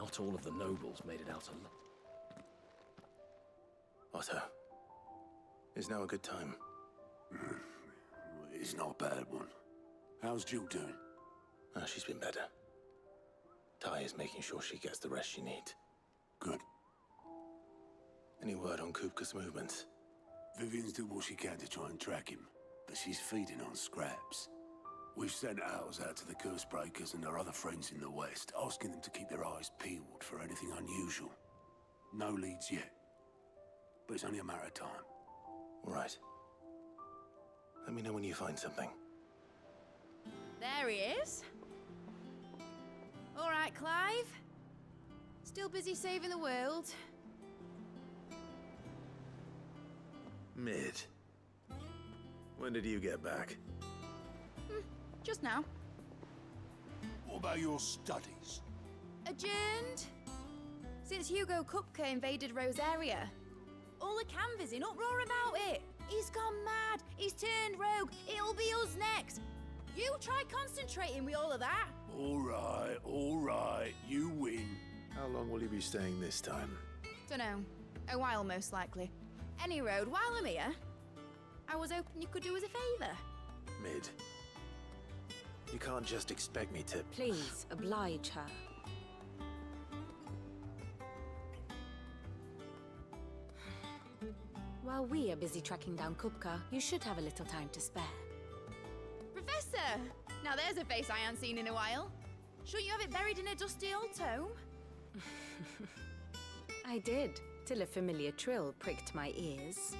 Not all of the nobles made it out alive. Otto, is now a good time? It's not a bad one. How's Jill doing? Oh, she's been better. Ty is making sure she gets the rest she needs. Good. Any word on Kupka's movements? Vivian's doing what she can to try and track him, but she's feeding on scraps. We've sent ours out to the Cursebreakers and their other friends in the West, asking them to keep their eyes peeled for anything unusual. No leads yet, but it's only a matter of time. All right. Let me know when you find something. There he is. All right, Clive. Still busy saving the world. Mid. When did you get back? Just now. What about your studies? Adjourned. Since Hugo Kupka invaded Rosaria. All the canvass in uproar about it. He's gone mad. He's turned rogue. It'll be us next. You try concentrating with all of that. All right. You win. How long will you be staying this time? Dunno. A while, most likely. Any road, while I'm here, I was hoping you could do us a favour. Mid. You can't just expect me to... Please, oblige her. While we are busy tracking down Kupka, you should have a little time to spare. Professor! Now there's a face I haven't seen in a while. Shouldn't you have it buried in a dusty old tome? I did, till a familiar trill pricked my ears.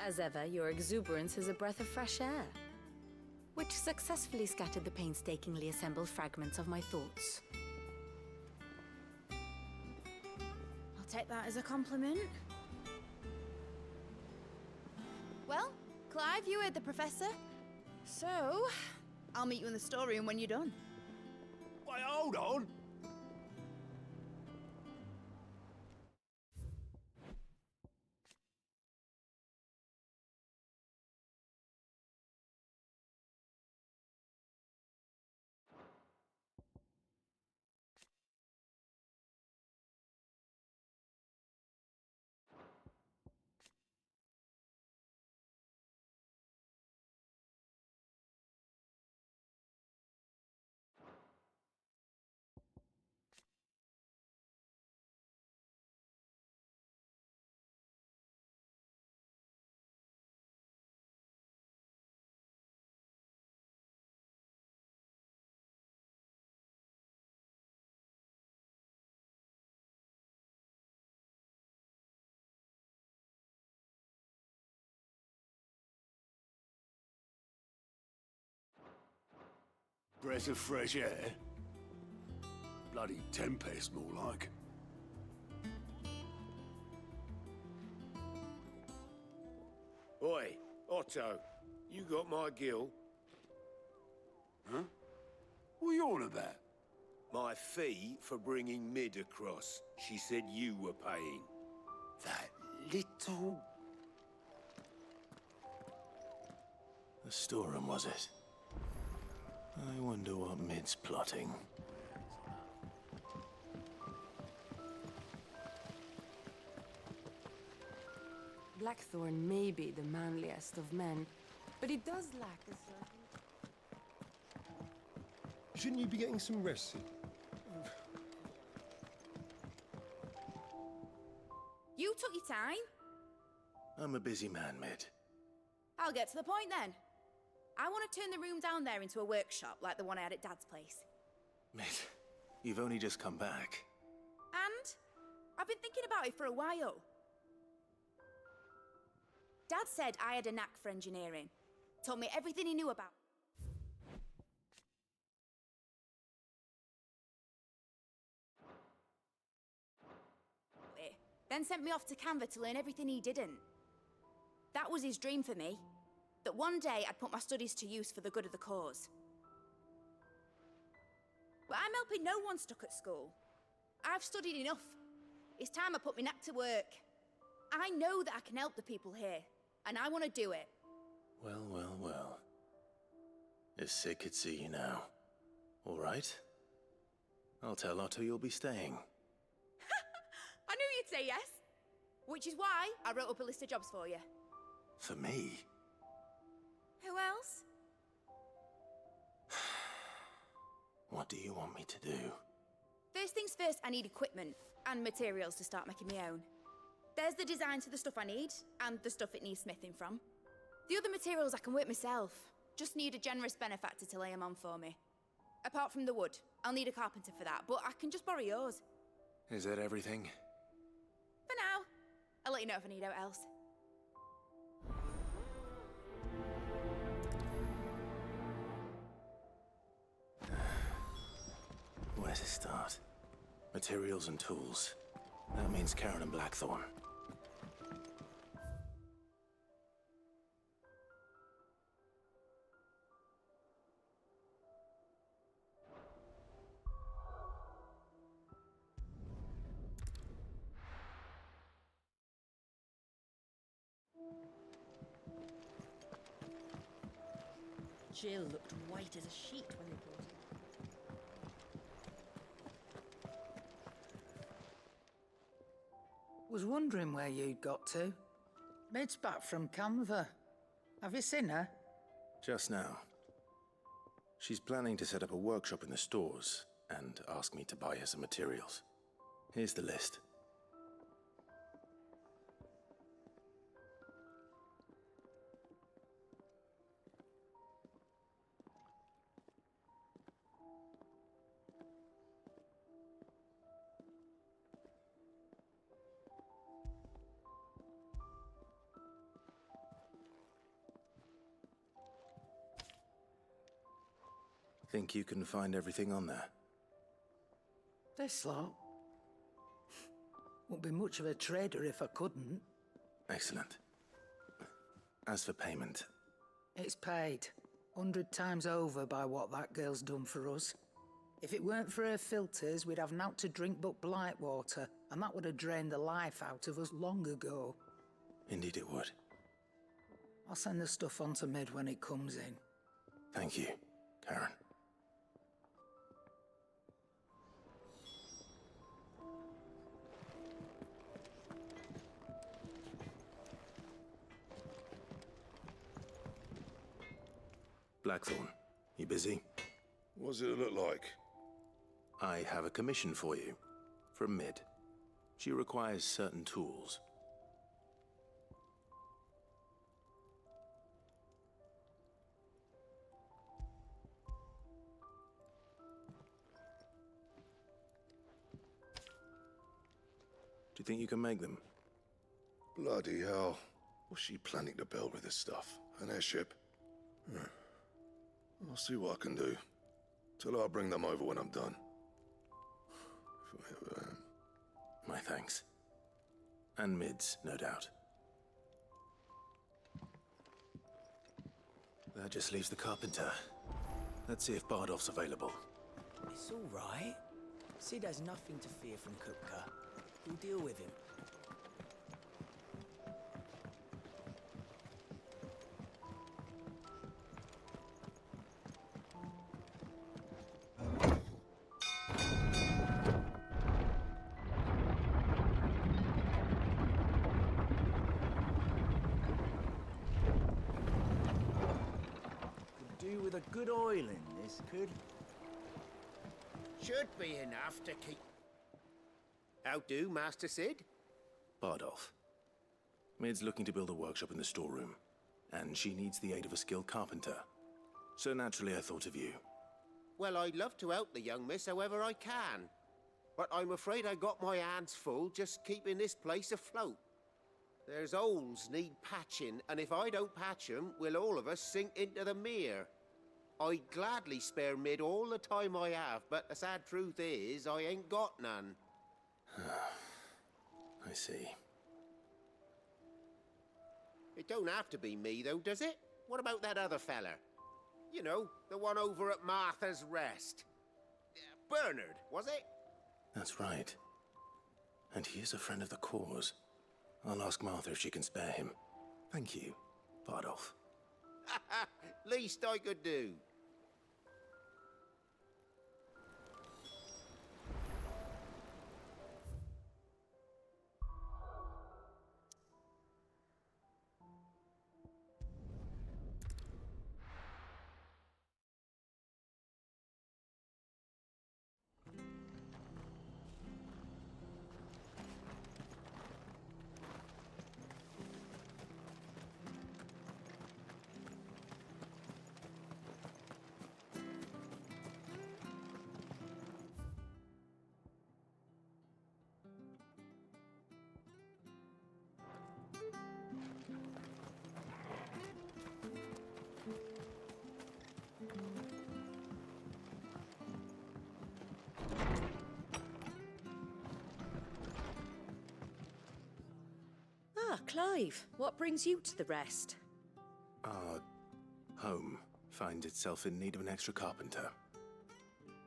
As ever, your exuberance is a breath of fresh air, which successfully scattered the painstakingly assembled fragments of my thoughts. I'll take that as a compliment. Well, Clive, you heard the professor. So, I'll meet you in the storeroom when you're done. Wait, hold on. Breath of fresh air? Bloody tempest, more like. Oi, Otto, you got my gill? Huh? What are you on about? My fee for bringing Mid across. She said you were paying. That little... The storeroom, was it? I wonder what Mid's plotting. Blackthorn may be the manliest of men, but he does lack a certain... Shouldn't you be getting some rest soon? You took your time. I'm a busy man, Mid. I'll get to the point then. I want to turn the room down there into a workshop like the one I had at Dad's place. Mid, you've only just come back. And I've been thinking about it for a while. Dad said I had a knack for engineering. Told me everything he knew about it. Then sent me off to Canva to learn everything he didn't. That was his dream for me. That one day I'd put my studies to use for the good of the cause. But I'm helping no one stuck at school. I've studied enough. It's time I put my knack to work. I know that I can help the people here, and I want to do it. Well. If Sid could see you now. All right? I'll tell Otto you'll be staying. I knew you'd say yes. Which is why I wrote up a list of jobs for you. For me? Who else? What do you want me to do? First things first, I need equipment and materials to start making my own. There's the designs for the stuff I need, and the stuff it needs smithing from. The other materials I can work myself. Just need a generous benefactor to lay them on for me. Apart from the wood, I'll need a carpenter for that, but I can just borrow yours. Is that everything? For now. I'll let you know if I need out else. Where to start? Materials and tools. That means Karen and Blackthorn. Jill looked white as a sheet when they brought her. Was wondering where you'd got to. Mid's back from Canva. Have you seen her? Just now. She's planning to set up a workshop in the stores and ask me to buy her some materials. Here's the list. Think you can find everything on there? This lot? Wouldn't be much of a trader if I couldn't. Excellent. As for payment... It's paid. 100 times over by what that girl's done for us. If it weren't for her filters, we'd have naught to drink but blight water, and that would have drained the life out of us long ago. Indeed it would. I'll send the stuff on to Mid when it comes in. Thank you, Karen. Blackthorn, you busy? What does it look like? I have a commission for you. From Mid. She requires certain tools. Do you think you can make them? Bloody hell. What's she planning to build with this stuff? An airship? I'll see what I can do. Tell her I'll bring them over when I'm done. If I ever am. My thanks. And Mid's, no doubt. That just leaves the carpenter. Let's see if Bardolph's available. It's all right. Sid has nothing to fear from Kupka. We'll deal with him. Could do with a good oiling, this could. Should be enough to keep... How do, Master Sid? Bardolph. Mid's looking to build a workshop in the storeroom, and she needs the aid of a skilled carpenter. So naturally I thought of you. Well, I'd love to help the young miss however I can. But I'm afraid I got my hands full just keeping this place afloat. There's holes need patching, and if I don't patch 'em, we'll all of us sink into the mere. I'd gladly spare Mid all the time I have, but the sad truth is, I ain't got none. I see. It don't have to be me, though, does it? What about that other fella? You know, the one over at Martha's Rest. Bernard, was it? That's right. And he is a friend of the cause. I'll ask Martha if she can spare him. Thank you, Bardolph. Least I could do. Ah, Clive, what brings you to the rest? Our home finds itself in need of an extra carpenter.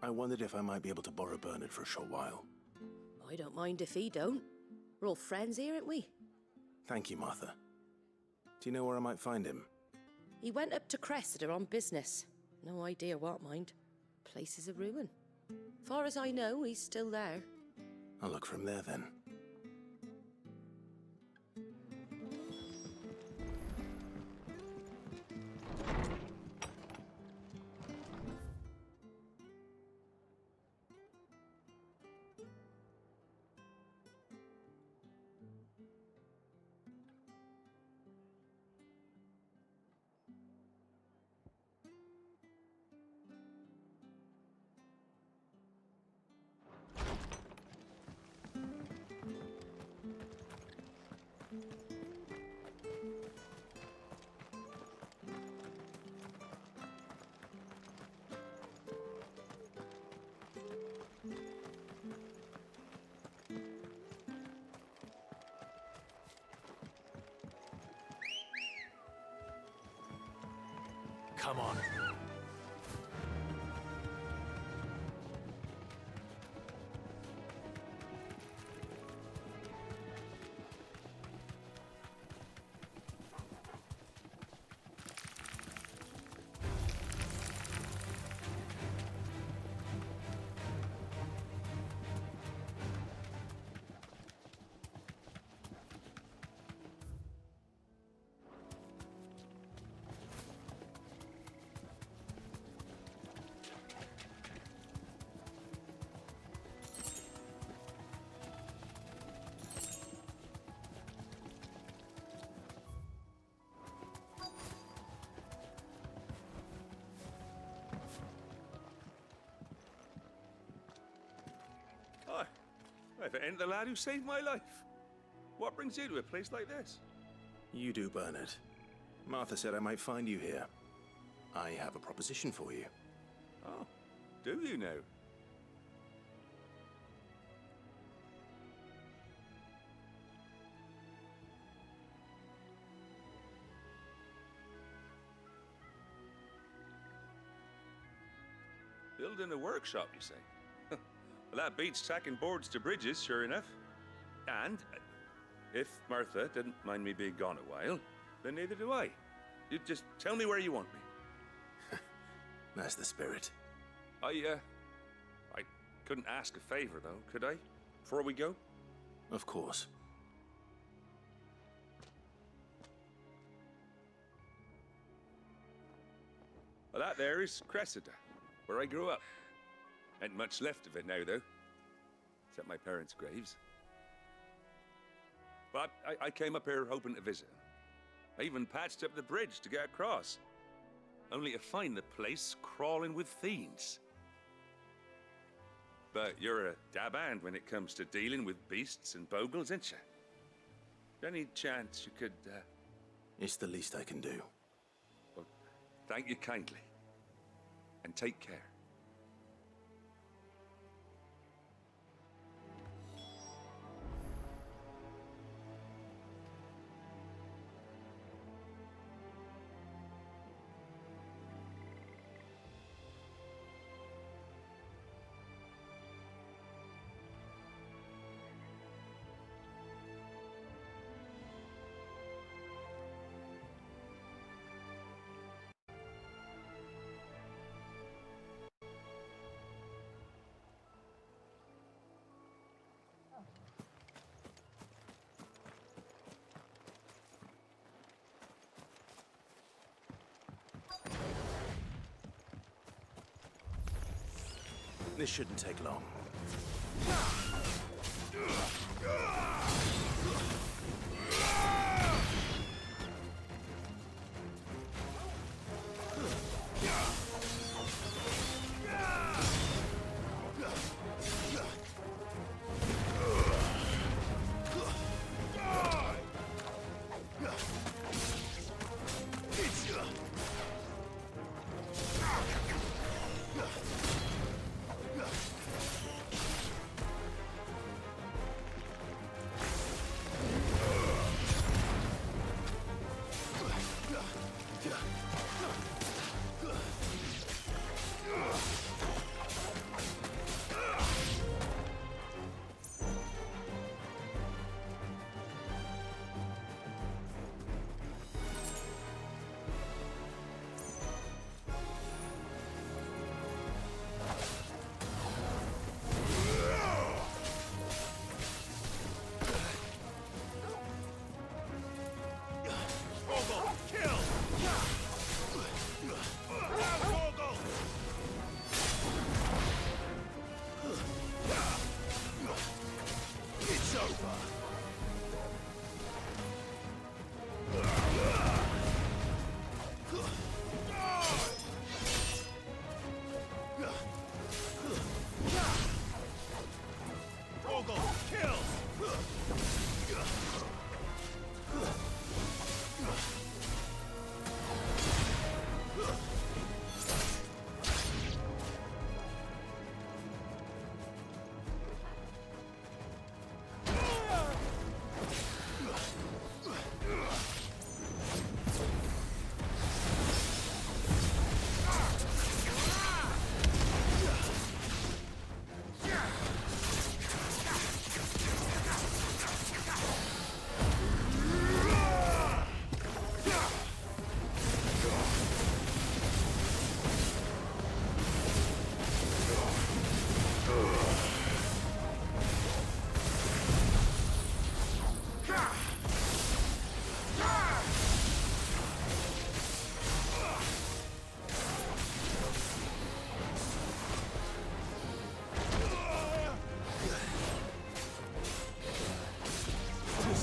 I wondered if I might be able to borrow Bernard for a short while. I don't mind if he don't. We're all friends here, aren't we? Thank you, Martha. Do you know where I might find him? He went up to Cressida on business. No idea what, mind. Place is a ruin. Far as I know, he's still there. I'll look for him there then. Come on. Hi. If it ain't the lad who saved my life. What brings you to a place like this? You do, Bernard. Martha said I might find you here. I have a proposition for you. Oh, do you now? Building a workshop, you say? Well, that beats tacking boards to bridges, sure enough. And if Martha didn't mind me being gone a while, then neither do I. You just tell me where you want me. That's the spirit. I couldn't ask a favor, though, could I? Before we go? Of course. Well, that there is Cressida, where I grew up. Ain't much left of it now, though. Except my parents' graves. But I came up here hoping to visit. I even patched up the bridge to get across. Only to find the place crawling with fiends. But you're a dab hand when it comes to dealing with beasts and bogles, ain't you? Any chance you could, It's the least I can do. Well, thank you kindly. And take care. This shouldn't take long.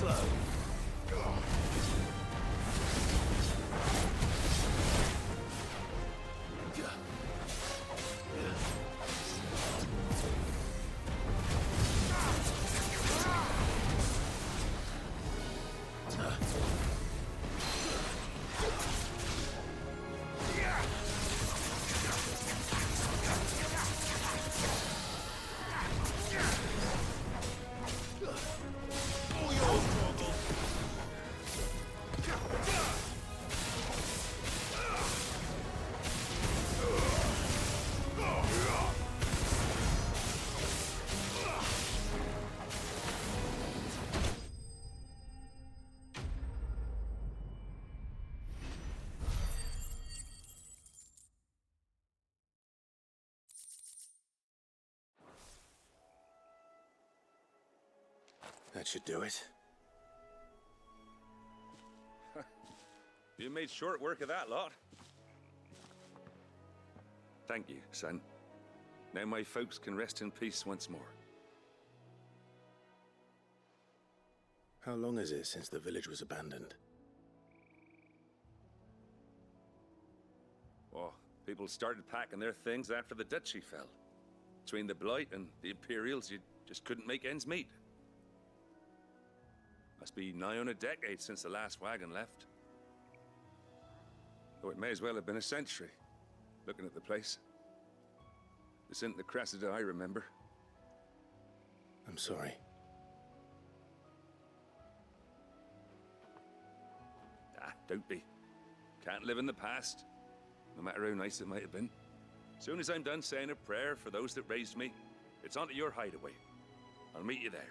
slow. That should do it. You made short work of that lot. Thank you, son. Now my folks can rest in peace once more. How long is it since the village was abandoned? Oh, people started packing their things after the duchy fell. Between the Blight and the Imperials, you just couldn't make ends meet. Must be nigh on a decade since the last wagon left. Though it may as well have been a century, looking at the place. This isn't the Cressida I remember. I'm sorry. Ah, don't be. Can't live in the past, no matter how nice it might have been. Soon as I'm done saying a prayer for those that raised me, it's onto your hideaway. I'll meet you there.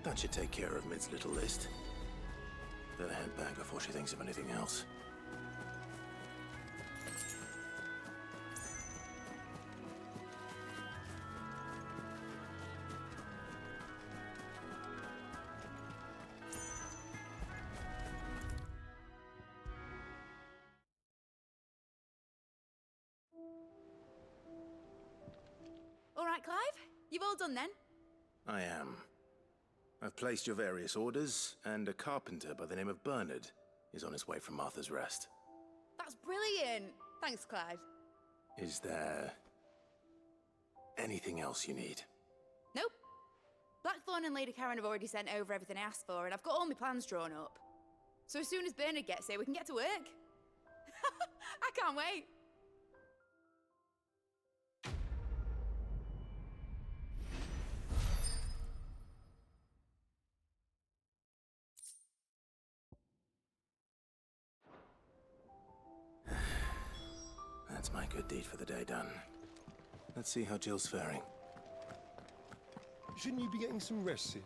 That should take care of Mid's little list. Better head back before she thinks of anything else. All right, Clive? You've all done then? I am. I've placed your various orders, and a carpenter by the name of Bernard is on his way from Martha's Rest. That's brilliant. Thanks, Clive. Is there anything else you need? Nope. Blackthorn and Lady Karen have already sent over everything I asked for, and I've got all my plans drawn up. So as soon as Bernard gets here, we can get to work. I can't wait. That's my good deed for the day done. Let's see how Jill's faring. Shouldn't you be getting some rest soon?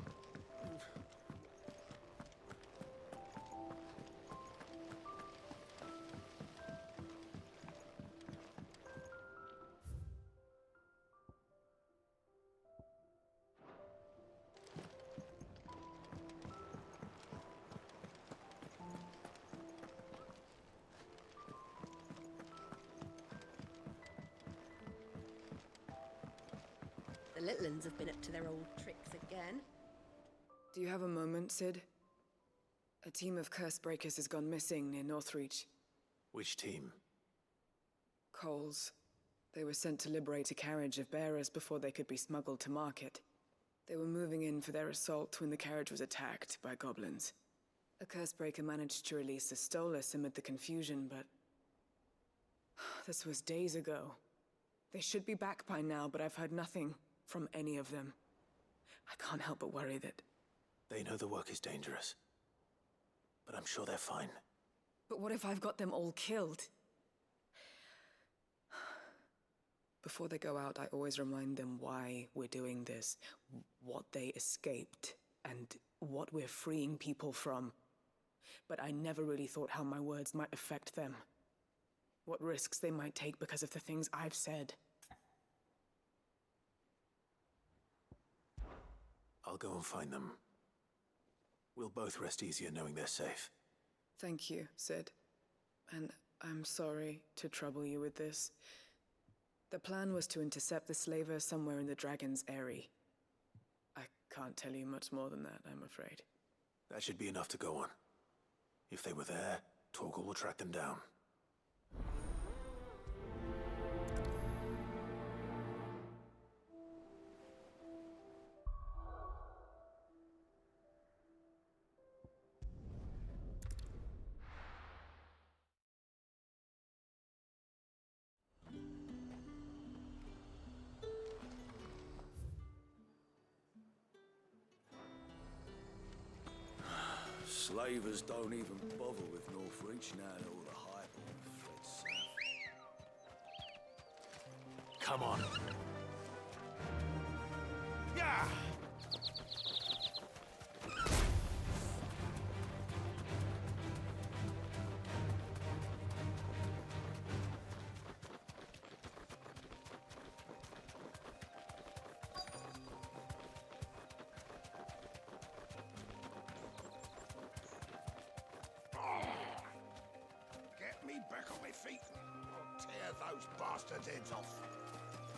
The little uns have been up to their old tricks again. Do you have a moment, Sid? A team of curse breakers has gone missing near Northreach. Which team? Coles. They were sent to liberate a carriage of bearers before they could be smuggled to market. They were moving in for their assault when the carriage was attacked by goblins. A curse breaker managed to release a Stolas amid the confusion, but this was days ago. They should be back by now, but I've heard nothing from any of them. I can't help but worry that... They know the work is dangerous, but I'm sure they're fine. But what if I've got them all killed? Before they go out, I always remind them why we're doing this, what they escaped, and what we're freeing people from. but I never really thought how my words might affect them. What risks they might take because of the things I've said. I'll go and find them. We'll both rest easier knowing they're safe. Thank you, Sid. And I'm sorry to trouble you with this. The plan was to intercept the slaver somewhere in the Dragon's Eyrie. I can't tell you much more than that, I'm afraid. That should be enough to go on. If they were there, Torgal will track them down. Slavers don't even bother with Northreach now that all the highborn fled south. Come on. Yeah! Back on my feet. I'll tear those bastards' heads off.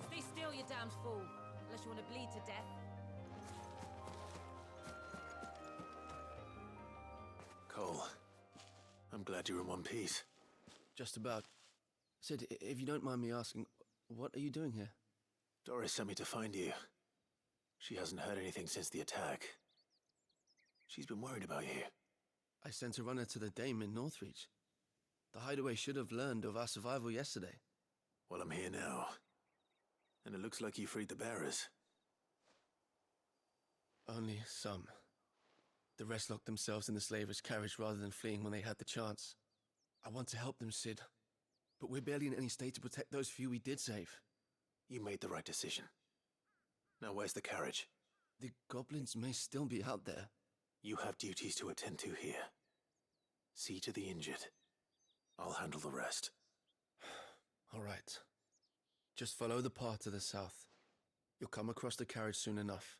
Stay still, you damned fool. Unless you want to bleed to death. Cole, I'm glad you're in one piece. Just about. Sid, if you don't mind me asking, what are you doing here? Doris sent me to find you. She hasn't heard anything since the attack. She's been worried about you. I sent a runner to the Dame in Northreach. The hideaway should have learned of our survival yesterday. Well, I'm here now. And it looks like you freed the bearers. Only some. The rest locked themselves in the slaver's carriage rather than fleeing when they had the chance. I want to help them, Sid. But we're barely in any state to protect those few we did save. You made the right decision. Now where's the carriage? The goblins may still be out there. You have duties to attend to here. See to the injured. I'll handle the rest. All right. Just follow the path to the south. You'll come across the carriage soon enough.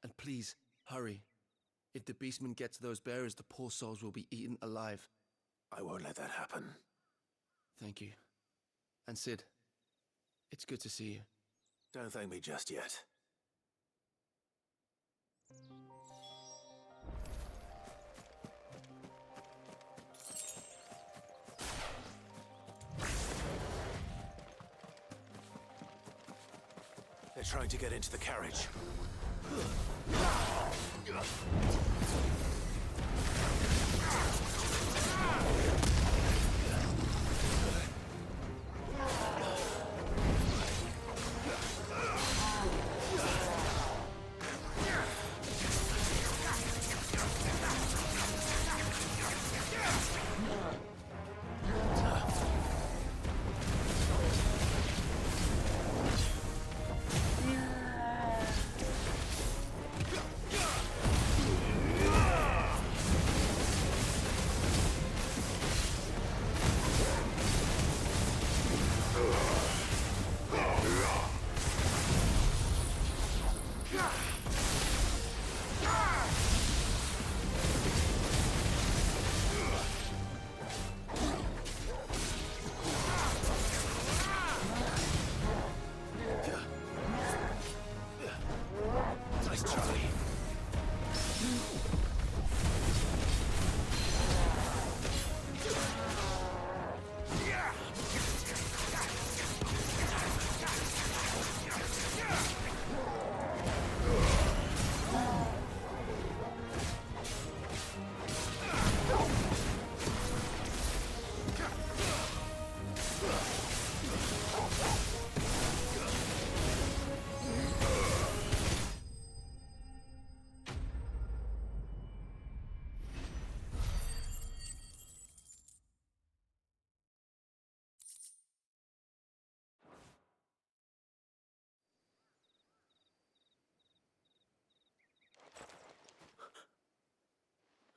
And please, hurry. If the beastmen get to those bearers, the poor souls will be eaten alive. I won't let that happen. Thank you. And Sid, it's good to see you. Don't thank me just yet. They're trying to get into the carriage.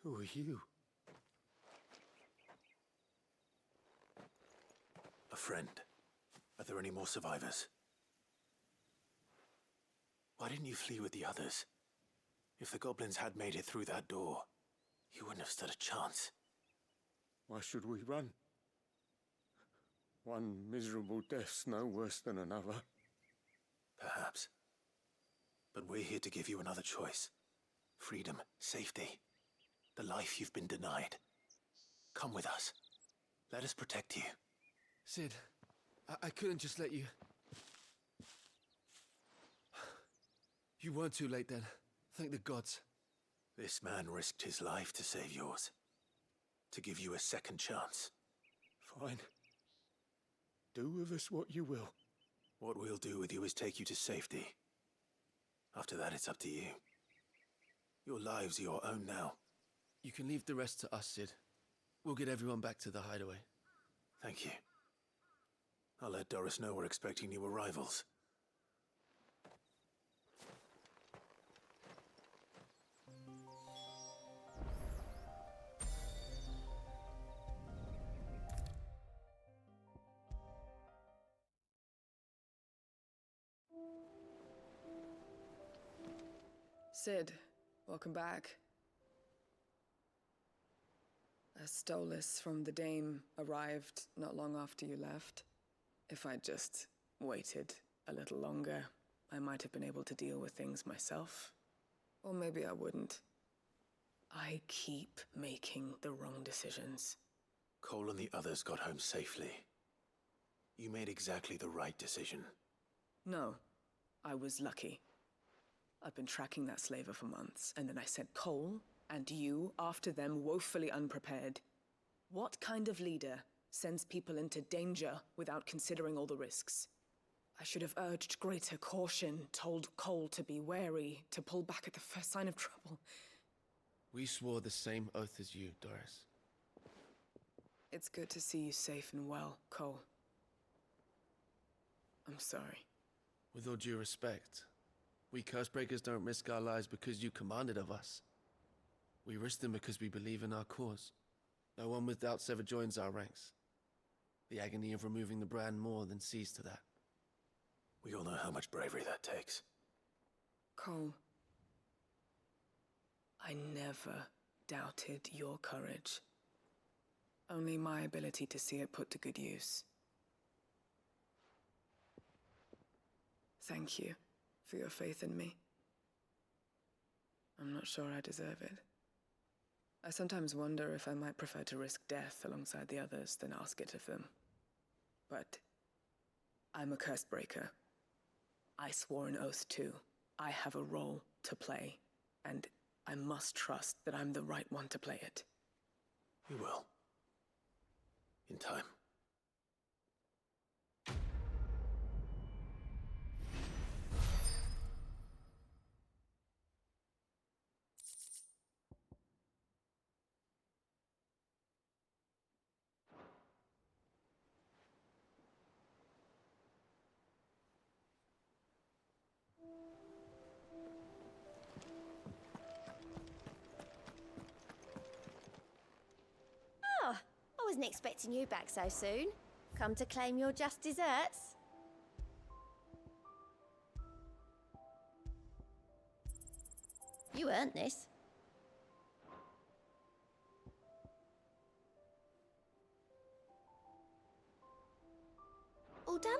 Who are you? A friend. Are there any more survivors? Why didn't you flee with the others? If the goblins had made it through that door, you wouldn't have stood a chance. Why should we run? One miserable death's no worse than another. Perhaps. But we're here to give you another choice. Freedom, safety, the life you've been denied. Come with us. Let us protect you. Sid, I couldn't just let you... You weren't too late then. Thank the gods. This man risked his life to save yours. To give you a second chance. Fine. Do with us what you will. What we'll do with you is take you to safety. After that, it's up to you. Your lives are your own now. You can leave the rest to us, Sid. We'll get everyone back to the hideaway. Thank you. I'll let Doris know we're expecting new arrivals. Sid, welcome back. A Stolas from the Dame arrived not long after you left. If I'd just waited a little longer, I might have been able to deal with things myself. Or maybe I wouldn't. I keep making the wrong decisions. Cole and the others got home safely. You made exactly the right decision. No, I was lucky. I've been tracking that slaver for months, and then I sent Cole and you after them woefully unprepared. What kind of leader sends people into danger without considering all the risks? I should have urged greater caution, told Cole to be wary, to pull back at the first sign of trouble. We swore the same oath as you, Doris. It's good to see you safe and well, Cole. I'm sorry. With all due respect, we Cursebreakers don't risk our lives because you commanded of us. We risk them because we believe in our cause. No one with doubts ever joins our ranks. The agony of removing the brand more than sees to that. We all know how much bravery that takes. Cole, I never doubted your courage. Only my ability to see it put to good use. Thank you for your faith in me. I'm not sure I deserve it. I sometimes wonder if I might prefer to risk death alongside the others than ask it of them. But I'm a Cursebreaker. I swore an oath too. I have a role to play, and I must trust that I'm the right one to play it. You will. In time. Oh, I wasn't expecting you back so soon. Come to claim your just desserts? You earned this. All done?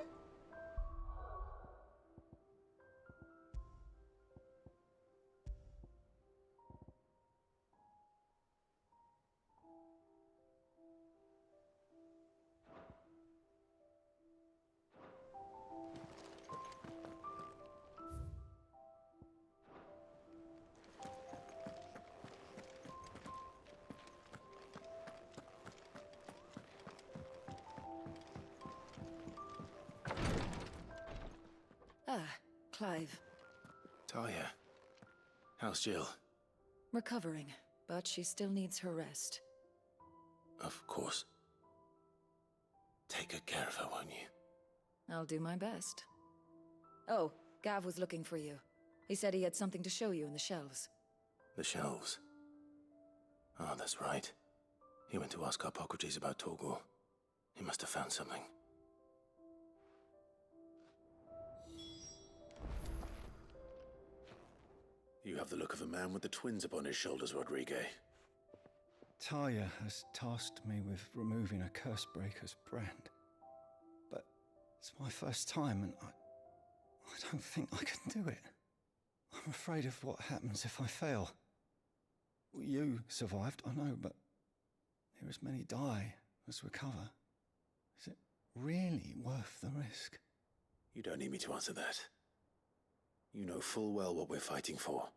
Ah, Clive. Talia. How's Jill? Recovering, but she still needs her rest. Of course. Take good care of her, won't you? I'll do my best. Oh, Gav was looking for you. He said he had something to show you in the shelves. The shelves. Ah, that's right. He went to ask Harpocrates about Torgor. He must have found something. You have the look of a man with the twins upon his shoulders, Rodrigue. Talia has tasked me with removing a Cursebreaker's brand. But it's my first time, and I don't think I can do it. I'm afraid of what happens if I fail. You survived, I know, but near as many die as recover. Is it really worth the risk? You don't need me to answer that. You know full well what we're fighting for.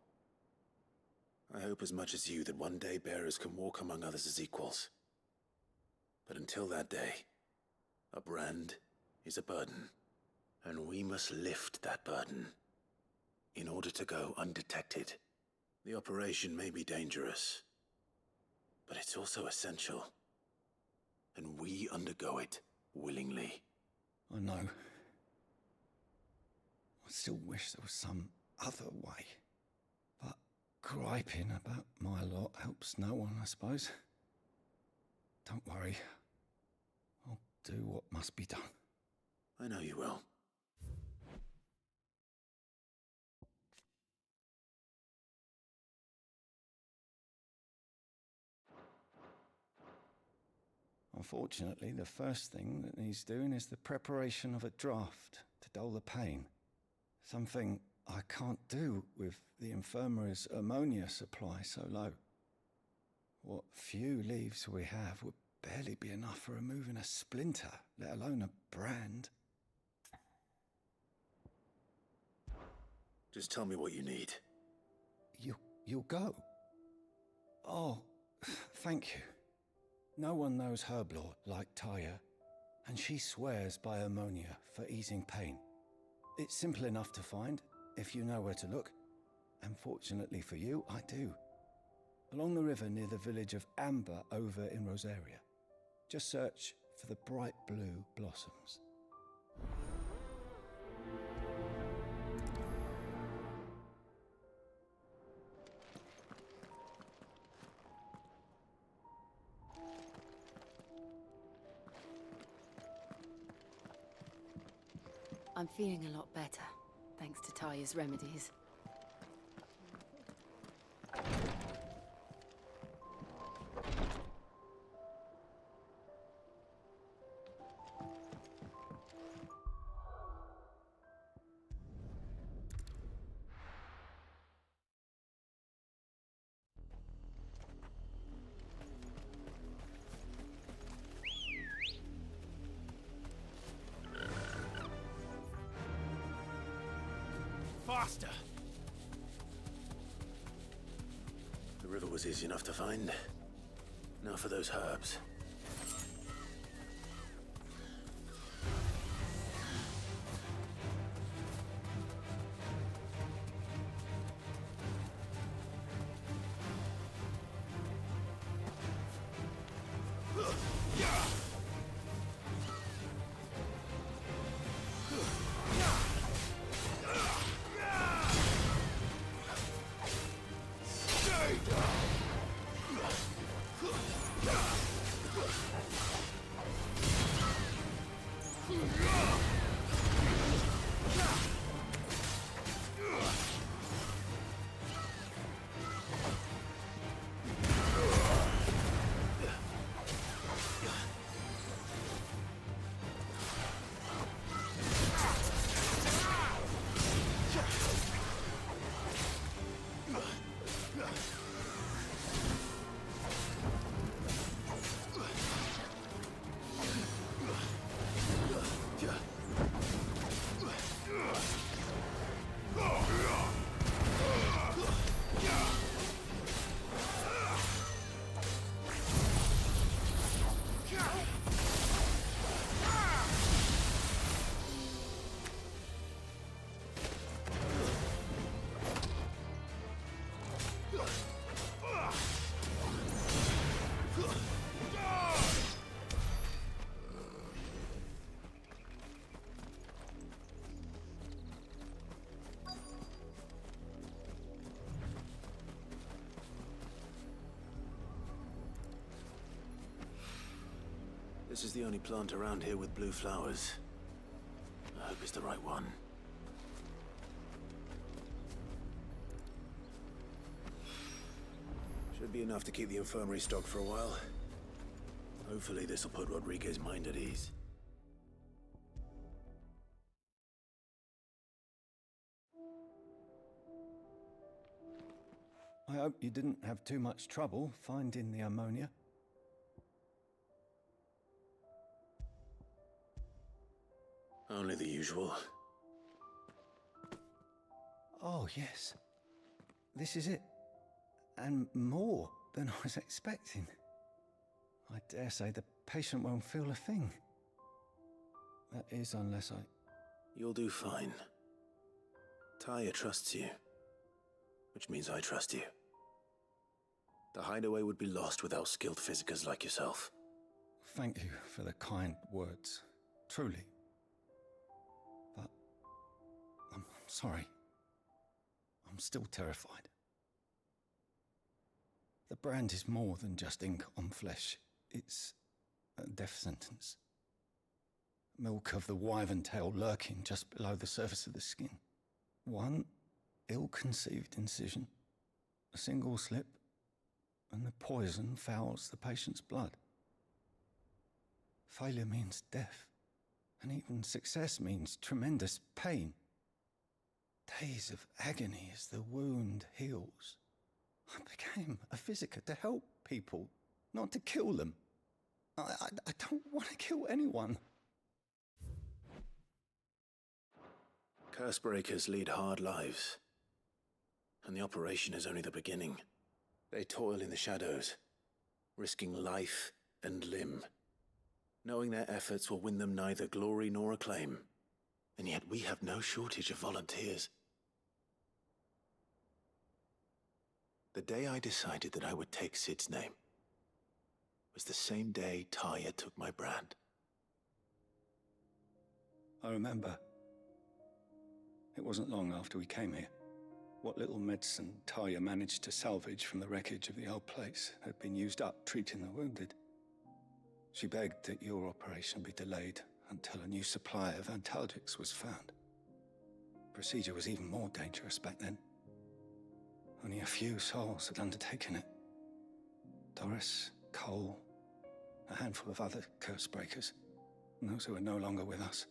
I hope as much as you that one day bearers can walk among others as equals. But until that day, a brand is a burden, and we must lift that burden in order to go undetected. The operation may be dangerous, but it's also essential, and we undergo it willingly. I know. I still wish there was some other way. But griping about my lot helps no one, I suppose. Don't worry. I'll do what must be done. I know you will. Unfortunately, the first thing that needs doing is the preparation of a draft to dull the pain. Something I can't do with the Infirmary's ammonia supply so low. What few leaves we have would barely be enough for removing a splinter, let alone a brand. Just tell me what you need. You'll go? Oh, thank you. No one knows Herblord like Taya, and she swears by ammonia for easing pain. It's simple enough to find, if you know where to look. And fortunately for you, I do. Along the river near the village of Amber over in Rosaria. Just search for the bright blue blossoms. I'm feeling a lot better, thanks to Taya's remedies. Faster! The river was easy enough to find. Now for those herbs. This is the only plant around here with blue flowers. I hope it's the right one. Should be enough to keep the infirmary stocked for a while. Hopefully this'll put Rodriguez's mind at ease. I hope you didn't have too much trouble finding the ammonia. Only the usual. Oh, yes. This is it. And more than I was expecting. I dare say the patient won't feel a thing. That is, unless I... You'll do fine. Taya trusts you. Which means I trust you. The hideaway would be lost without skilled physicers like yourself. Thank you for the kind words. Truly. But... I'm sorry. I'm still terrified. The brand is more than just ink on flesh. It's a death sentence. Milk of the wyvern tail lurking just below the surface of the skin. One ill-conceived incision, a single slip, and the poison fouls the patient's blood. Failure means death, and even success means tremendous pain. Days of agony as the wound heals. I became a physiker to help people, not to kill them. I don't want to kill anyone. Curse breakers lead hard lives. And the operation is only the beginning. They toil in the shadows, risking life and limb, knowing their efforts will win them neither glory nor acclaim. And yet we have no shortage of volunteers. The day I decided that I would take Sid's name was the same day Taya took my brand. I remember. It wasn't long after we came here. What little medicine Taya managed to salvage from the wreckage of the old place had been used up treating the wounded. She begged that your operation be delayed until a new supply of antalgics was found. Procedure was even more dangerous back then. Only a few souls had undertaken it. Doris, Cole, a handful of other curse breakers, and those who are no longer with us.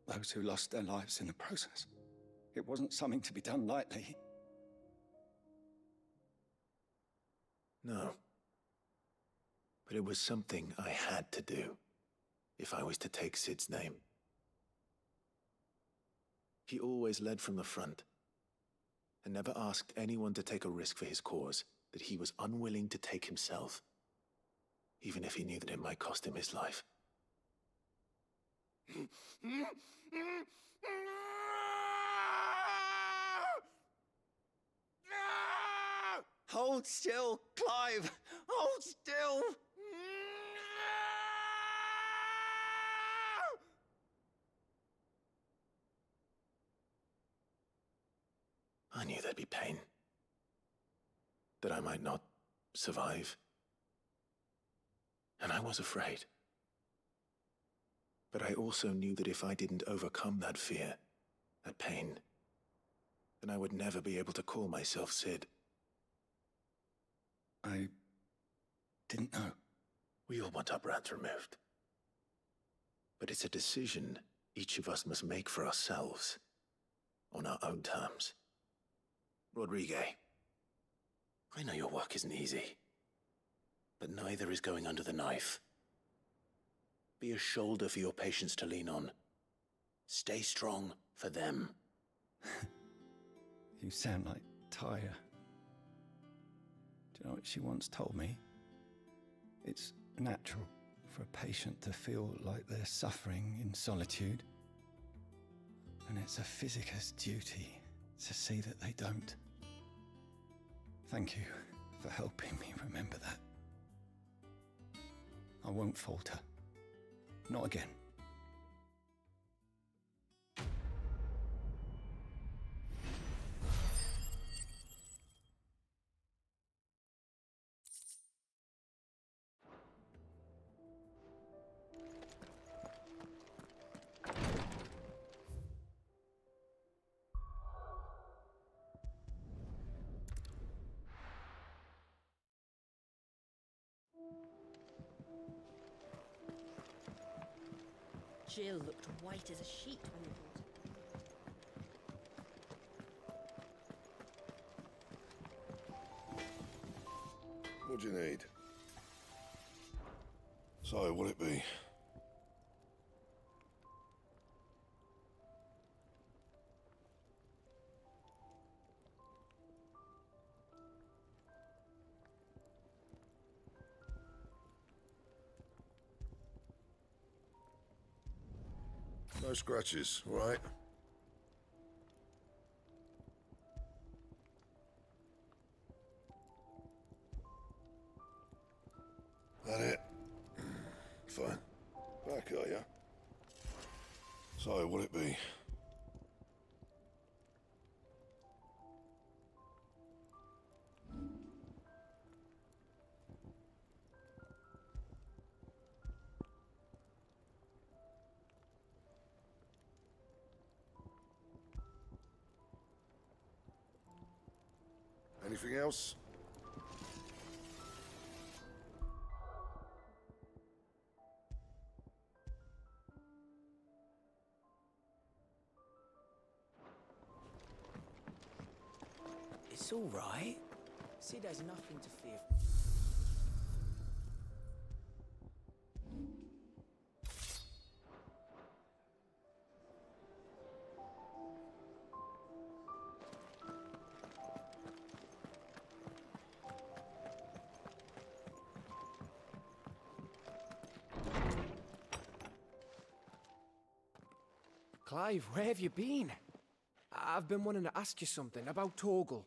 Those who lost their lives in the process. It wasn't something to be done lightly. No. But it was something I had to do, if I was to take Sid's name. He always led from the front, and never asked anyone to take a risk for his cause that he was unwilling to take himself, even if he knew that it might cost him his life. Hold still, Clive! Hold still! I knew there'd be pain. That I might not survive. And I was afraid. But I also knew that if I didn't overcome that fear, that pain, then I would never be able to call myself Sid. I didn't know. We all want our brands removed. But it's a decision each of us must make for ourselves, on our own terms. Rodriguez, I know your work isn't easy, but neither is going under the knife. Be a shoulder for your patients to lean on. Stay strong for them. You sound like Taya. Do you know what she once told me? It's natural for a patient to feel like they're suffering in solitude. And it's a physiker's duty to see that they don't. Thank you for helping me remember that. I won't falter. Not again. Jill looked white as a sheet when they brought her. What do you need? So, what'll it be? No scratches, all right? That it? Fine. Back, are ya? So, what'll it be? Anything else? It's all right. See, there's nothing to fear. Clive, where have you been? I've been wanting to ask you something about Torgal.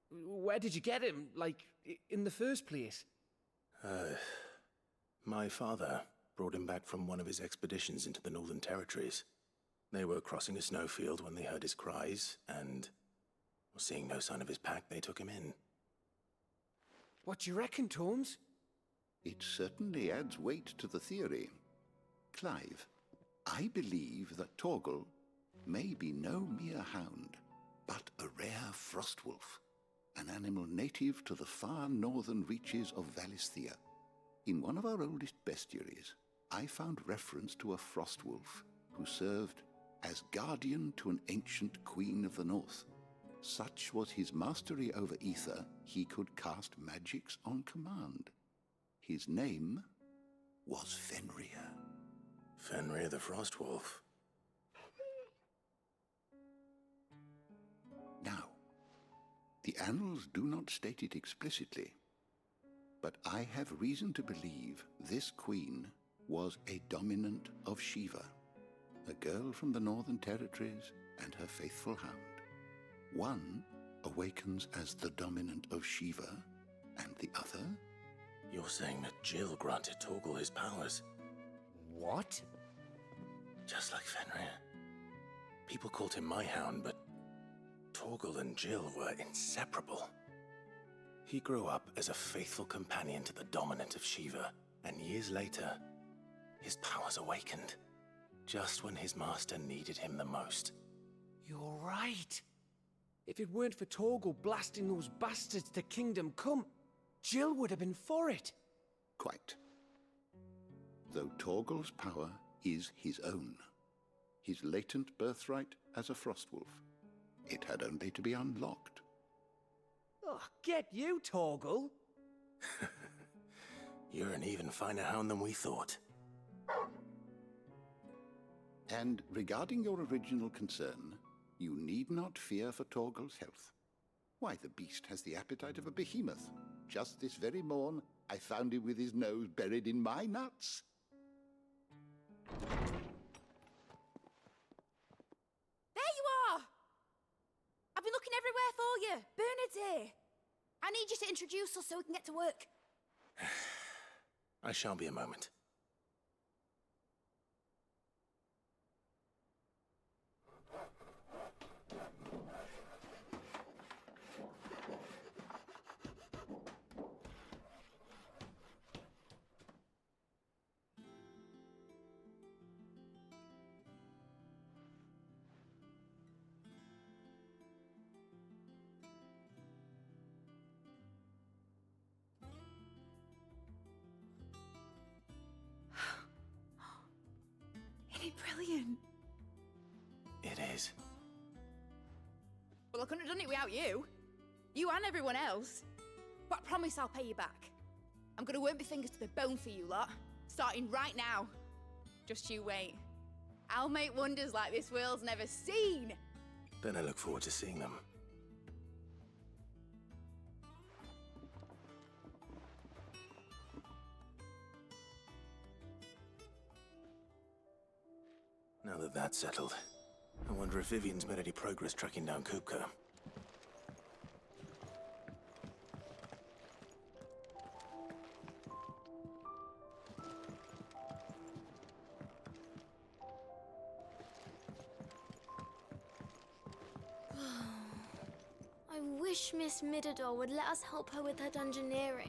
Where did you get him, like, in the first place? My father brought him back from one of his expeditions into the Northern Territories. They were crossing a snowfield when they heard his cries, and, seeing no sign of his pack, they took him in. What do you reckon, Tomes? It certainly adds weight to the theory. Clive, I believe that Torgal may be no mere hound, but a rare frostwolf, an animal native to the far northern reaches of Valisthea. In one of our oldest bestiaries, I found reference to a frostwolf who served as guardian to an ancient queen of the north. Such was his mastery over ether, he could cast magics on command. His name was Fenrir. Fenrir the Frostwolf. Now, the annals do not state it explicitly, but I have reason to believe this queen was a dominant of Shiva, a girl from the Northern Territories and her faithful hound. One awakens as the dominant of Shiva, and the other? You're saying that Jill granted Torgal his powers? What? Just like Fenrir. People called him my hound, but Torgal and Jill were inseparable. He grew up as a faithful companion to the dominant of Shiva, and years later, his powers awakened, just when his master needed him the most. You're right. If it weren't for Torgal blasting those bastards to Kingdom Come, Jill would have been for it. Quite. Though Torgal's power is his own, his latent birthright as a Frostwolf, it had only to be unlocked. Oh, get you, Torgal! You're an even finer hound than we thought. And regarding your original concern, you need not fear for Torgal's health. Why, the beast has the appetite of a behemoth. Just this very morn, I found him with his nose buried in my nuts. There you are! I've been looking everywhere for you. Bernard's here. I need you to introduce us so we can get to work. I shall be a moment. Well, I couldn't have done it without you. You and everyone else. But I promise I'll pay you back. I'm gonna work my fingers to the bone for you lot, starting right now. Just you wait. I'll make wonders like this world's never seen. Then I look forward to seeing them. Now that that's settled, I wonder if Vivian's made any progress tracking down Kupka. I wish Miss Midador would let us help her with her dungeoneering.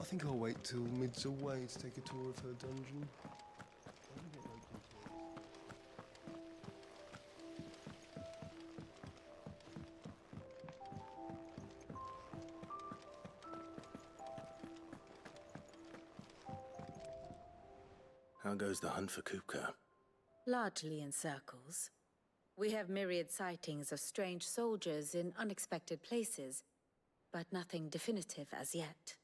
I think I'll wait till Mid's away to take a tour of her dungeon. How goes the hunt for Kupka? Largely in circles. We have myriad sightings of strange soldiers in unexpected places, but nothing definitive as yet.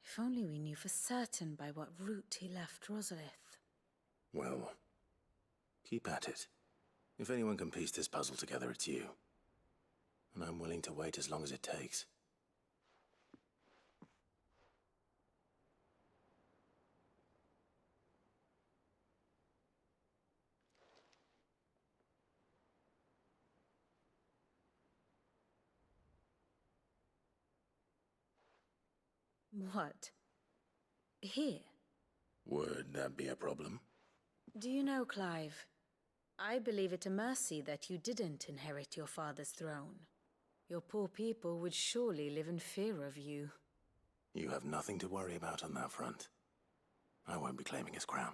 If only we knew for certain by what route he left Rosalith. Well, keep at it. If anyone can piece this puzzle together, it's you. And I'm willing to wait as long as it takes. What? Here? Would that be a problem? Do you know, Clive? I believe it a mercy that you didn't inherit your father's throne. Your poor people would surely live in fear of you. You have nothing to worry about on that front. I won't be claiming his crown.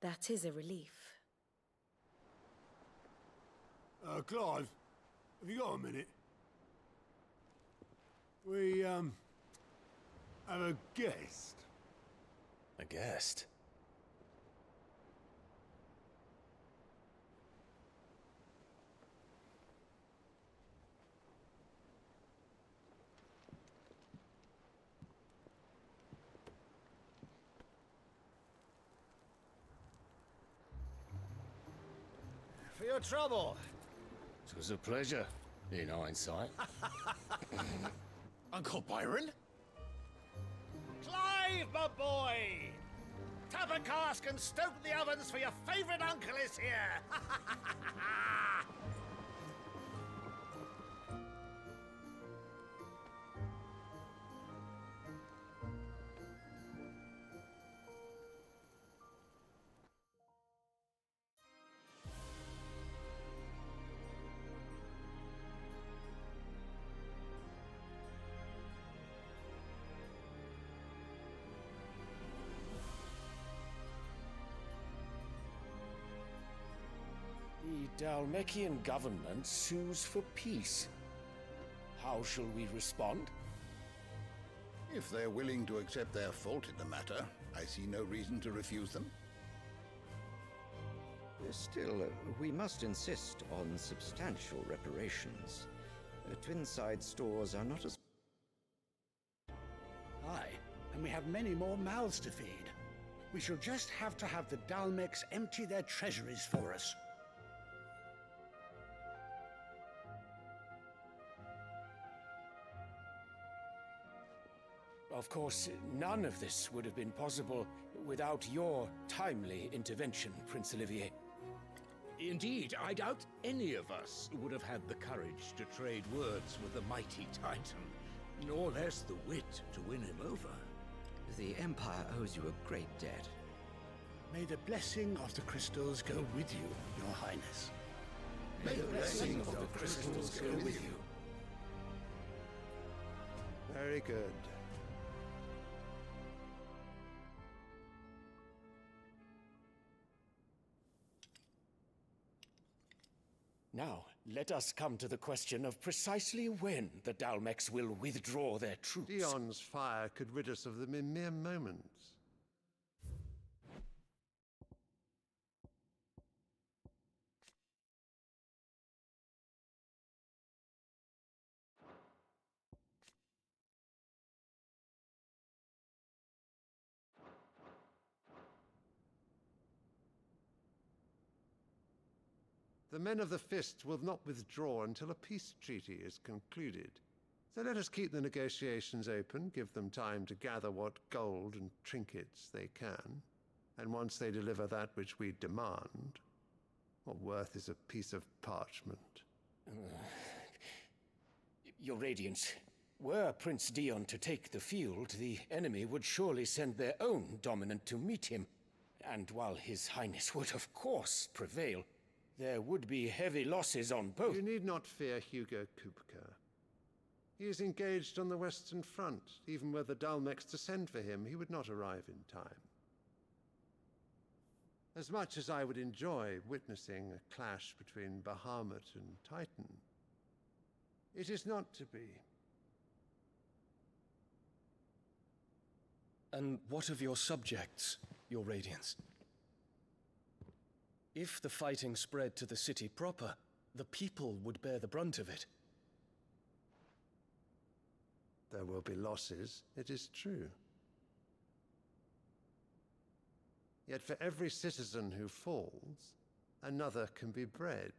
That is a relief. Clive, have you got a minute? We, have a guest. A guest? For your trouble. It was a pleasure, in hindsight. Uncle Byron? Clive, my boy! Tap a cask and stoke the ovens, for your favorite uncle is here! The Dalmekian government sues for peace. How shall we respond? If they're willing to accept their fault in the matter, I see no reason to refuse them. Still, we must insist on substantial reparations. Twinside stores are not as... Aye, and we have many more mouths to feed. We shall just have to have the Dalmecs empty their treasuries for us. Of course, none of this would have been possible without your timely intervention, Prince Olivier. Indeed, I doubt any of us would have had the courage to trade words with the mighty Titan, nor less the wit to win him over. The Empire owes you a great debt. May the blessing of the crystals go with you, Your Highness. May the blessing of the crystals go with you. Very good. Now, let us come to the question of precisely when the Dalmecs will withdraw their troops. Dion's fire could rid us of them in mere moments. The men of the Fist will not withdraw until a peace treaty is concluded. So let us keep the negotiations open, give them time to gather what gold and trinkets they can. And once they deliver that which we demand, what worth is a piece of parchment? Your Radiance, were Prince Dion to take the field, the enemy would surely send their own dominant to meet him. And while His Highness would of course prevail, there would be heavy losses on both. You need not fear Hugo Kupka. He is engaged on the Western Front. Even were the Dalmex to send for him, he would not arrive in time. As much as I would enjoy witnessing a clash between Bahamut and Titan, it is not to be. And what of your subjects, Your Radiance? If the fighting spread to the city proper, the people would bear the brunt of it. There will be losses, it is true. Yet for every citizen who falls, another can be bred.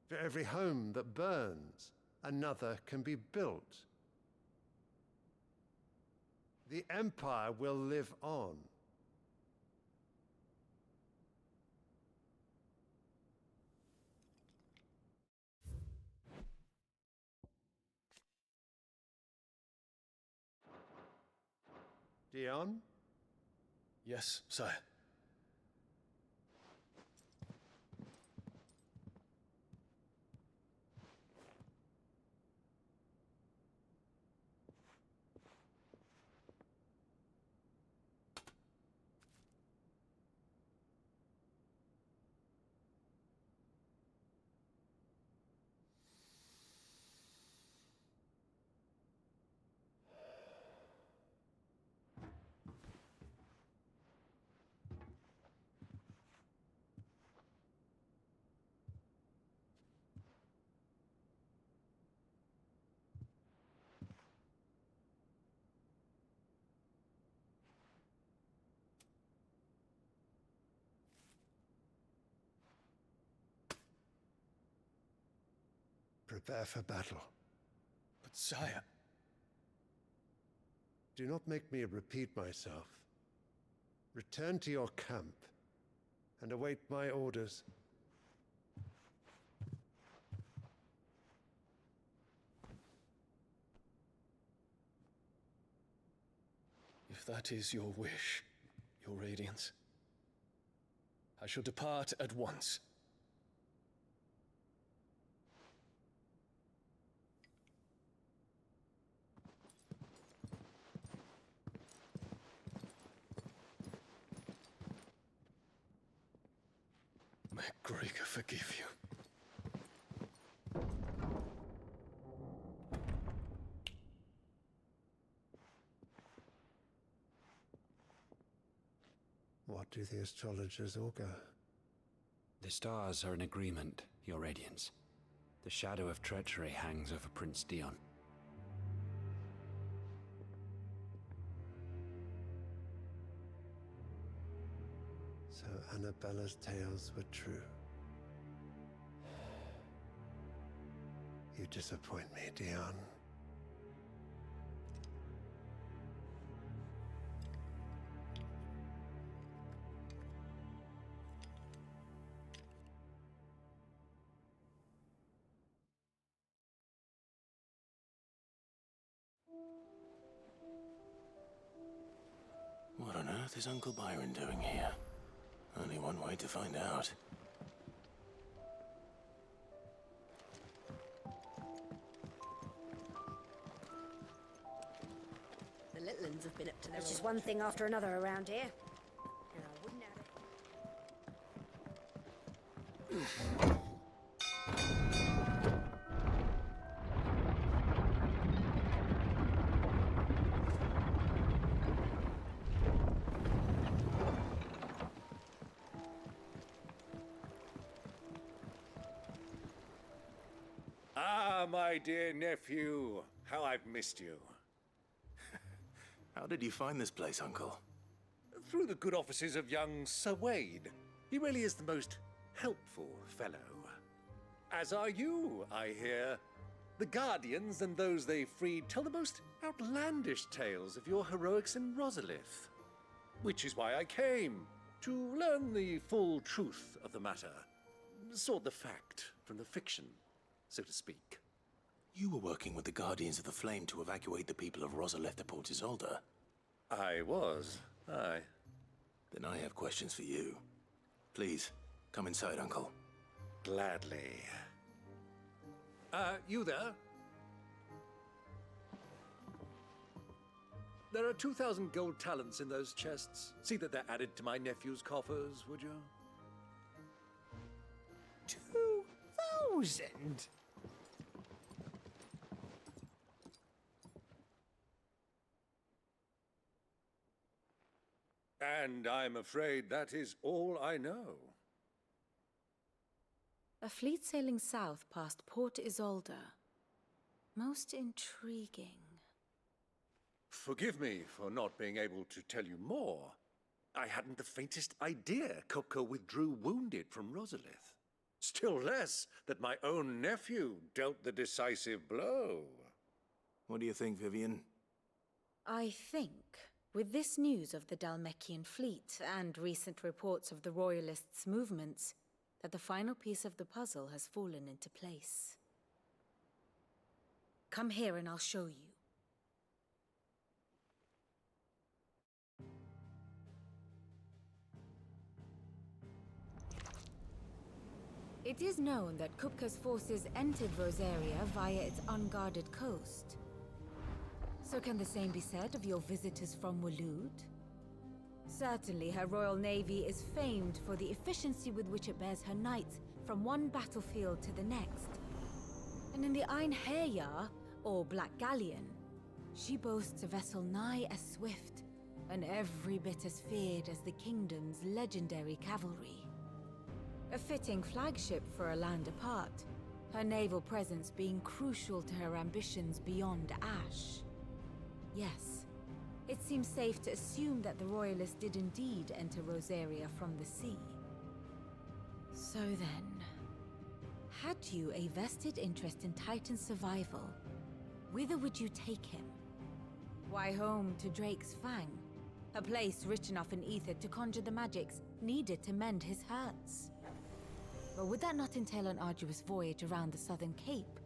For every home that burns, another can be built. The Empire will live on. Dion? Yes, sire. Prepare for battle. But sire... Do not make me repeat myself. Return to your camp and await my orders. If that is your wish, Your Radiance, I shall depart at once. May Gregor forgive you. What do the astrologers augur? The stars are in agreement, Your Radiance. The shadow of treachery hangs over Prince Dion. So Annabella's tales were true. You disappoint me, Dion. What on earth is Uncle Byron doing here? Only one way to find out. The little uns have been up to their... There's just one thing after another around here. And I wouldn't have it. Ah, my dear nephew, how I've missed you. How did you find this place, Uncle? Through the good offices of young Sir Wade. He really is the most helpful fellow. As are you, I hear. The Guardians and those they freed tell the most outlandish tales of your heroics in Rosalith. Which is why I came, to learn the full truth of the matter. Sort the fact from the fiction, so to speak. You were working with the Guardians of the Flame to evacuate the people of Rosalith to Port Isolde. I was, aye. Then I have questions for you. Please, come inside, Uncle. Gladly. You there? There are 2,000 gold talents in those chests. See that they're added to my nephew's coffers, would you? 2,000? And I'm afraid that is all I know. A fleet sailing south past Port Isolde. Most intriguing. Forgive me for not being able to tell you more. I hadn't the faintest idea Kupka withdrew wounded from Rosalith. Still less that my own nephew dealt the decisive blow. What do you think, Vivian? I think, with this news of the Dhalmekian fleet and recent reports of the Royalists' movements, that the final piece of the puzzle has fallen into place. Come here and I'll show you. It is known that Kupka's forces entered Rosaria via its unguarded coast. So can the same be said of your visitors from Waloed? Certainly, her royal navy is famed for the efficiency with which it bears her knights from one battlefield to the next. And in the Einherjar, or Black Galleon, she boasts a vessel nigh as swift and every bit as feared as the kingdom's legendary cavalry. A fitting flagship for a land apart, her naval presence being crucial to her ambitions beyond Ash. Yes, it seems safe to assume that the Royalists did indeed enter Rosaria from the sea. So then, had you a vested interest in Titan's survival, whither would you take him? Why, home to Drake's Fang, a place rich enough in ether to conjure the magics needed to mend his hurts. But would that not entail an arduous voyage around the southern cape?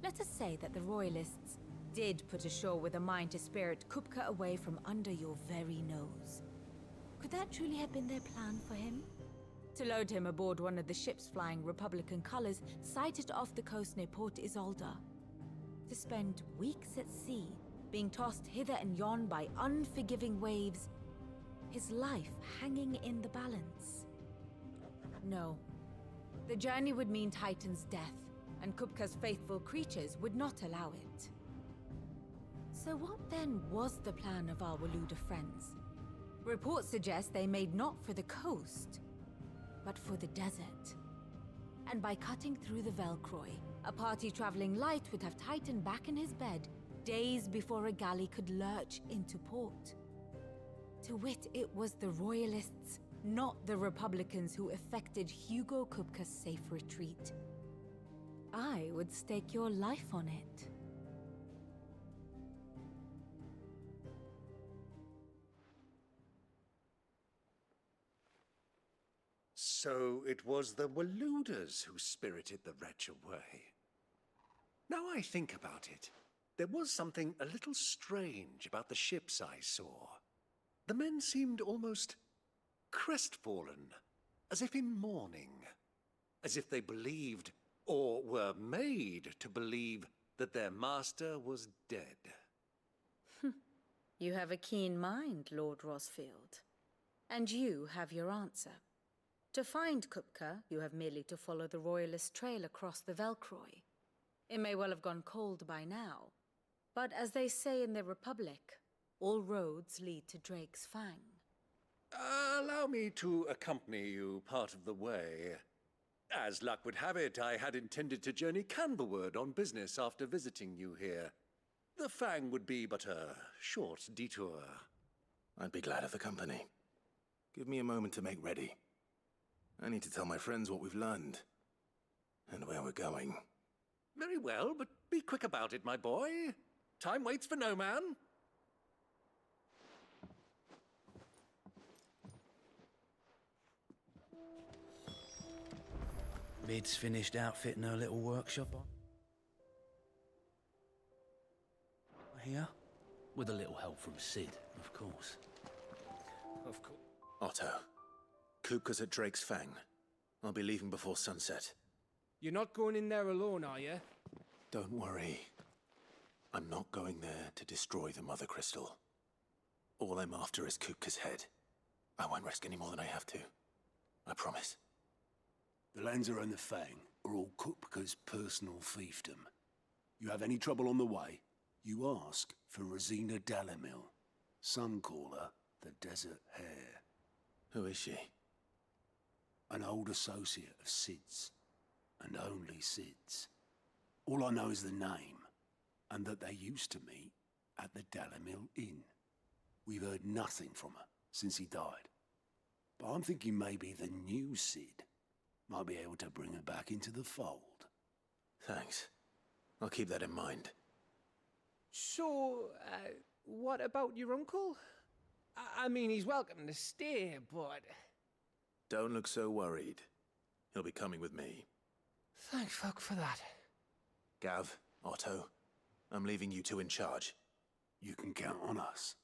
Let us say that the Royalists did put ashore with a mind to spirit Kupka away from under your very nose. Could that truly have been their plan for him? To load him aboard one of the ships flying Republican colors sighted off the coast near Port Isolde. To spend weeks at sea, being tossed hither and yon by unforgiving waves, his life hanging in the balance. No. The journey would mean Titan's death, and Kupka's faithful creatures would not allow it. So what then was the plan of our Waloed friends? Reports suggest they made not for the coast, but for the desert. And by cutting through the Velcroy, a party traveling light would have Titan back in his bed days before a galley could lurch into port. To wit, it was the Royalists, not the Republicans, who effected Hugo Kupka's safe retreat. I would stake your life on it. So it was the Waloeders who spirited the wretch away. Now I think about it, there was something a little strange about the ships I saw. The men seemed almost crestfallen, as if in mourning, as if they believed, or were made to believe, that their master was dead. You have a keen mind, Lord Rosfield. And you have your answer. To find Kupka, you have merely to follow the Royalist trail across the Velcroy. It may well have gone cold by now, but as they say in the Republic, all roads lead to Drake's Fang. Allow me to accompany you part of the way. As luck would have it, I had intended to journey Canberward on business after visiting you here. The Fang would be but a short detour. I'd be glad of the company. Give me a moment to make ready. I need to tell my friends what we've learned. And where we're going. Very well, but be quick about it, my boy. Time waits for no man. Mid's finished outfitting her little workshop on. Here? With a little help from Sid, of course. Of course. Otto, Kupka's at Drake's Fang. I'll be leaving before sunset. You're not going in there alone, are you? Don't worry. I'm not going there to destroy the Mother Crystal. All I'm after is Kupka's head. I won't risk any more than I have to. I promise. The lands around the Fang are all Kupka's personal fiefdom. You have any trouble on the way, you ask for Rosina Dalamil. Some call her the Desert Hare. Who is she? An old associate of Sid's, and only Sid's. All I know is the name, and that they used to meet at the Dalamil Inn. We've heard nothing from her since he died. But I'm thinking maybe the new Sid might be able to bring her back into the fold. Thanks. I'll keep that in mind. So, what about your uncle? I mean, he's welcome to stay, but... Don't look so worried. He'll be coming with me. Thank fuck for that. Gav, Otto, I'm leaving you two in charge. You can count on us.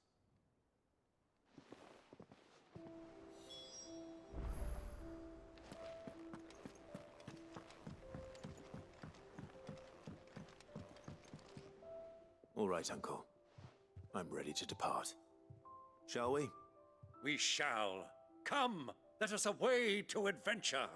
All right, Uncle. I'm ready to depart. Shall we? We shall. Come, let us away to adventure.